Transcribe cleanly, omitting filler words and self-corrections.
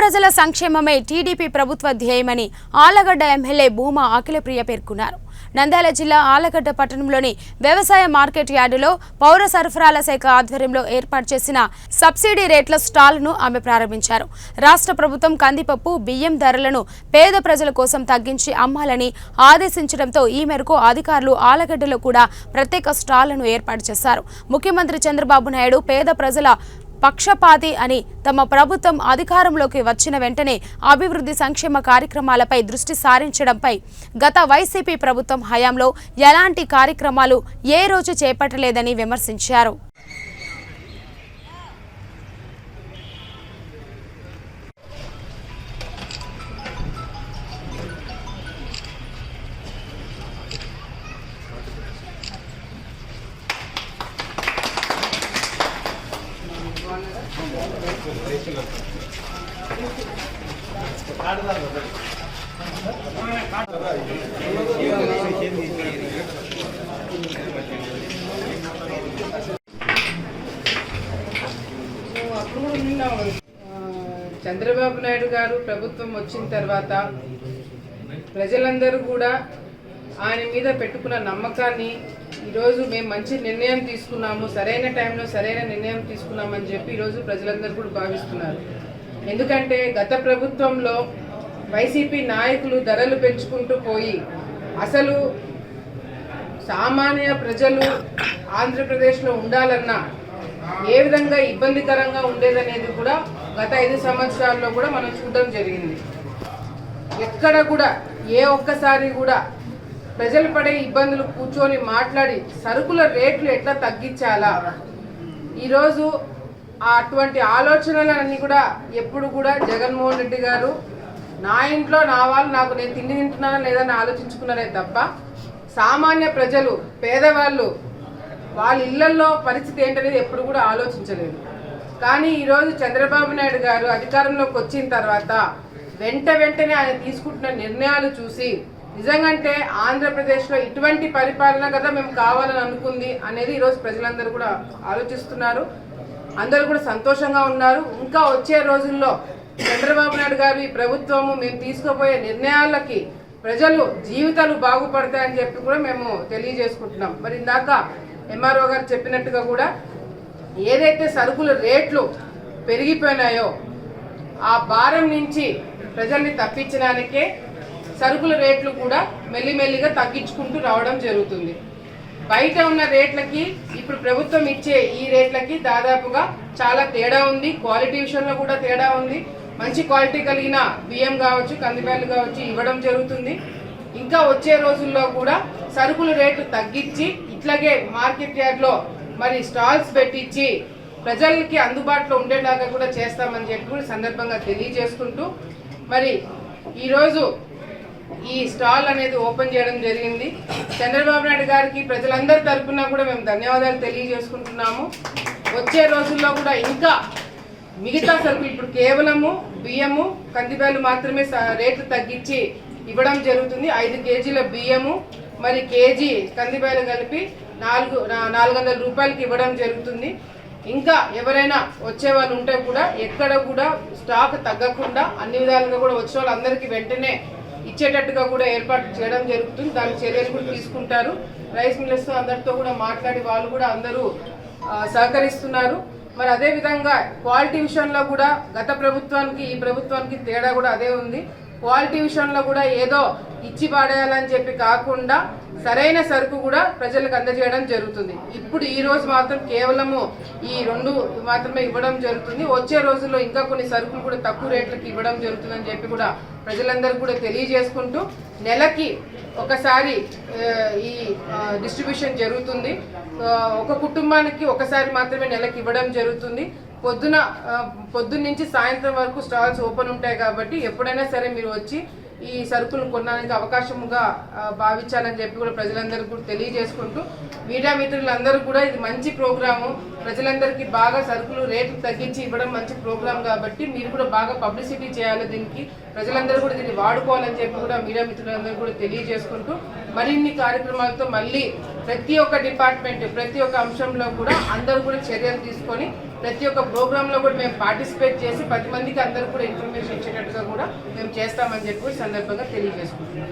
ప్రజల సంక్షేమమే టీడీపీ ప్రభుత్వ ధ్యేయమని ఆళ్లగడ్డ ఎమ్మెల్యే భూమా అఖిలప్రియ పేర్కొన్నారు. నంద్యాల జిల్లా ఆళ్లగడ్డ పట్టణంలోని వ్యవసాయ మార్కెట్ యార్డులో పౌర సరఫరాల శాఖ ఆధ్వర్యంలో ఏర్పాటు చేసిన సబ్సిడీ రేట్ల స్టాల్ను ఆమె ప్రారంభించారు. రాష్ట్ర ప్రభుత్వం కందిపప్పు, బియ్యం ధరలను పేద ప్రజల కోసం తగ్గించి అమ్మాలని ఆదేశించడంతో ఈ మేరకు అధికారులు ఆళ్లగడ్డలో కూడా ప్రత్యేక స్టాళ్లను ఏర్పాటు చేశారు. ముఖ్యమంత్రి చంద్రబాబు నాయుడు పేద ప్రజల పక్షపాతి అని తమ ప్రభుత్వం అధికారంలోకి వచ్చిన వెంటనే అభివృద్ధి సంక్షేమ కార్యక్రమాలపై దృష్టి సారించడంపై గత వైసీపీ ప్రభుత్వం హయాంలో ఎలాంటి కార్యక్రమాలు ఏ రోజు చేపట్టలేదని విమర్శించారు. చంద్రబాబు నాయుడు గారు ప్రభుత్వం వచ్చిన తర్వాత ప్రజలందరూ కూడా ఆయన మీద పెట్టుకున్న నమ్మకాన్ని ఈరోజు మేము మంచి నిర్ణయం తీసుకున్నాము, సరైన టైంలో సరైన నిర్ణయం తీసుకున్నామని చెప్పి ఈరోజు ప్రజలందరూ కూడా భావిస్తున్నారు. ఎందుకంటే గత ప్రభుత్వంలో వైసీపీ నాయకులు ధరలు పెంచుకుంటూ పోయి అసలు సామాన్య ప్రజలు ఆంధ్రప్రదేశ్లో ఉండాలన్నా ఏ విధంగా ఇబ్బందికరంగా ఉండేదనేది కూడా గత 5 సంవత్సరాల్లో కూడా మనం చూడడం జరిగింది. ఎక్కడ కూడా ఏ ఒక్కసారి కూడా ప్రజలు పడే ఇబ్బందులు కూర్చొని మాట్లాడి సరుకుల రేట్లు ఎట్లా తగ్గించాలా, ఈరోజు అటువంటి ఆలోచనలన్నీ కూడా ఎప్పుడు కూడా జగన్మోహన్ రెడ్డి గారు నా ఇంట్లో నా వాళ్ళు నాకు నేను తిండి తింటున్నానా లేదని ఆలోచించుకున్నారే తప్ప సామాన్య ప్రజలు పేదవాళ్ళు వాళ్ళ ఇళ్లలో పరిస్థితి ఏంటనేది ఎప్పుడు కూడా ఆలోచించలేదు. కానీ ఈరోజు చంద్రబాబు నాయుడు గారు అధికారంలోకి వచ్చిన తర్వాత వెంటనే ఆయన తీసుకుంటున్న నిర్ణయాలు చూసి నిజంగానే ఆంధ్రప్రదేశ్లో ఇటువంటి పరిపాలన కదా మేము కావాలని అనుకుంది అనేది ఈరోజు ప్రజలందరూ కూడా ఆలోచిస్తున్నారు. అందరూ కూడా సంతోషంగా ఉన్నారు. ఇంకా వచ్చే రోజుల్లో చంద్రబాబు నాయుడు గారు ఈ ప్రభుత్వము మేము తీసుకోబోయే నిర్ణయాలకి ప్రజలు జీవితాలు బాగుపడతాయని చెప్పి కూడా మేము తెలియజేసుకుంటున్నాం. మరి ఇందాక ఎంఆర్ఓ గారు చెప్పినట్టుగా కూడా ఏదైతే సరుకుల రేట్లు పెరిగిపోయినాయో ఆ భారం నుంచి ప్రజల్ని తప్పించడానికే సరుకుల రేట్లు కూడా మెల్లిమెల్లిగా తగ్గించుకుంటూ రావడం జరుగుతుంది. బయట ఉన్న రేట్లకి ఇప్పుడు ప్రభుత్వం ఇచ్చే ఈ రేట్లకి దాదాపుగా చాలా తేడా ఉంది. క్వాలిటీ విషయంలో కూడా తేడా ఉంది. మంచి క్వాలిటీ కలిగిన బియ్యం కావచ్చు, కందిబ్యాలు కావచ్చు ఇవ్వడం జరుగుతుంది. ఇంకా వచ్చే రోజుల్లో కూడా సరుకుల రేట్లు తగ్గించి ఇట్లాగే మార్కెట్ యార్డ్లో మరి స్టాల్స్ పెట్టించి ప్రజలకి అందుబాటులో ఉండేలాగా కూడా చేస్తామని చెప్పి కూడా సందర్భంగా తెలియజేసుకుంటూ మరి ఈరోజు ఈ స్టాల్ అనేది ఓపెన్ చేయడం జరిగింది. చంద్రబాబు నాయుడు గారికి ప్రజలందరి తరఫున కూడా మేము ధన్యవాదాలు తెలియజేసుకుంటున్నాము. వచ్చే రోజుల్లో కూడా ఇంకా మిగతా సరుకులు ఇప్పుడు కేవలము బియ్యము, కందిబ్యాలు మాత్రమే రేట్లు తగ్గించి ఇవ్వడం జరుగుతుంది. 5 కేజీల బియ్యము మరి కేజీ కందిబ్యాలు కలిపి 400 రూపాయలకి ఇవ్వడం జరుగుతుంది. ఇంకా ఎవరైనా వచ్చే వాళ్ళు ఉంటే కూడా ఎక్కడ కూడా స్టాక్ తగ్గకుండా అన్ని విధాలుగా కూడా వచ్చే వాళ్ళందరికీ వెంటనే ఇచ్చేటట్టుగా కూడా ఏర్పాటు చేయడం జరుగుతుంది. దాని చర్యలు కూడా తీసుకుంటారు. రైస్ మిల్లర్స్ అందరితో కూడా మాట్లాడి వాళ్ళు కూడా అందరూ సహకరిస్తున్నారు. మరి అదేవిధంగా క్వాలిటీ విషయంలో కూడా గత ప్రభుత్వానికి ఈ ప్రభుత్వానికి తేడా కూడా అదే ఉంది. క్వాలిటీ విషయంలో కూడా ఏదో ఇచ్చి పాడేయాలని చెప్పి కాకుండా సరైన సరుకు కూడా ప్రజలకు అందజేయడం జరుగుతుంది. ఇప్పుడు ఈ రోజు మాత్రం కేవలము ఈ 2 మాత్రమే ఇవ్వడం జరుగుతుంది. వచ్చే రోజుల్లో ఇంకా కొన్ని సరుకులు కూడా తక్కువ రేట్లకి ఇవ్వడం జరుగుతుందని చెప్పి కూడా ప్రజలందరూ కూడా తెలియజేసుకుంటూ నెలకి ఒకసారి ఈ డిస్ట్రిబ్యూషన్ జరుగుతుంది. ఒక కుటుంబానికి ఒకసారి మాత్రమే నెలకి ఇవ్వడం జరుగుతుంది. పొద్దున్న నుంచి సాయంత్రం వరకు స్టాల్స్ ఓపెన్ ఉంటాయి కాబట్టి ఎప్పుడైనా సరే మీరు వచ్చి ఈ సరుకులు కొనడానికి అవకాశముగా భావించాలని చెప్పి కూడా ప్రజలందరికీ కూడా తెలియజేసుకుంటూ మీడియా మిత్రులందరూ కూడా ఇది మంచి ప్రోగ్రాము, ప్రజలందరికీ బాగా సరుకులు రేట్లు తగ్గించి ఇవ్వడం మంచి ప్రోగ్రాం కాబట్టి మీరు కూడా బాగా పబ్లిసిటీ చేయాలి, దీనికి ప్రజలందరూ కూడా దీన్ని వాడుకోవాలని చెప్పి కూడా మీడియా మిత్రులందరూ కూడా తెలియజేసుకుంటూ మరిన్ని కార్యక్రమాలతో మళ్ళీ ప్రతి ఒక్క డిపార్ట్మెంట్ ప్రతి ఒక్క అంశంలో కూడా అందరూ కూడా చర్యలు తీసుకొని ప్రతి ఒక్క ప్రోగ్రాంలో కూడా మేము పార్టిసిపేట్ చేసి 10 మందికి అందరూ కూడా ఇన్ఫర్మేషన్ ఇచ్చేటట్టుగా కూడా మేము చేస్తామని చెప్పి సందర్భంగా తెలియజేసుకుంటున్నాం.